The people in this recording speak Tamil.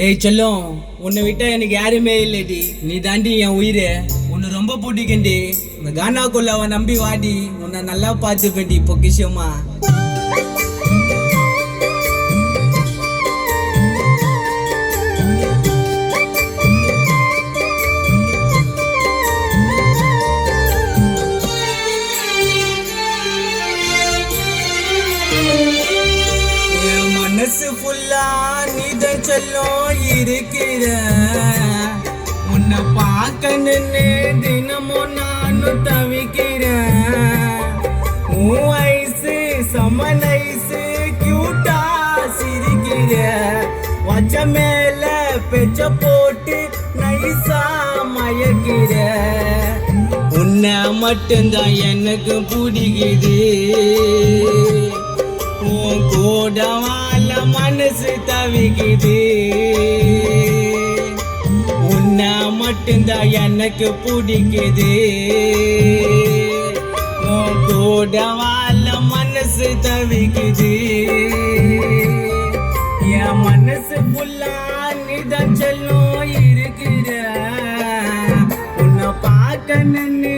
ஏய் செல்லம், உன்னை விட்டா எனக்கு யாருமே இல்லடி. நீ தாண்டி என் உயிரை. உன்னை ரொம்ப பிடிக்கண்டி. இந்த கானாக்குள்ள அவன் நம்பி வாடி. உன்னை நல்லா பார்த்துப்பேன்டி பொக்கிஷமா. மனசு ஃபுல்லா நீதான் செல்லம் இருக்கிற. உன்னை பார்க்கணுன்னு தினமும் நானும் தவிக்கிறேன். உன் ஐசு சமன் ஐசு கியூட்டா சிரிக்கிற. வச்ச மேல பெச்ச போட்டு நைசா மயக்கிற. உன்னை மட்டும்தான் எனக்கு பிடிக்குது. உன் கூட வாழ மனசு தவிக்குது. உன்னை மட்டும்தான் எனக்கு பிடிக்குது. உன் கூட வாழ மனசு தவிக்குது. என் மனசு ஃபுல்லா நீதான் செல்லம் இருக்கிற. உன்னை பார்க்கணுன்னு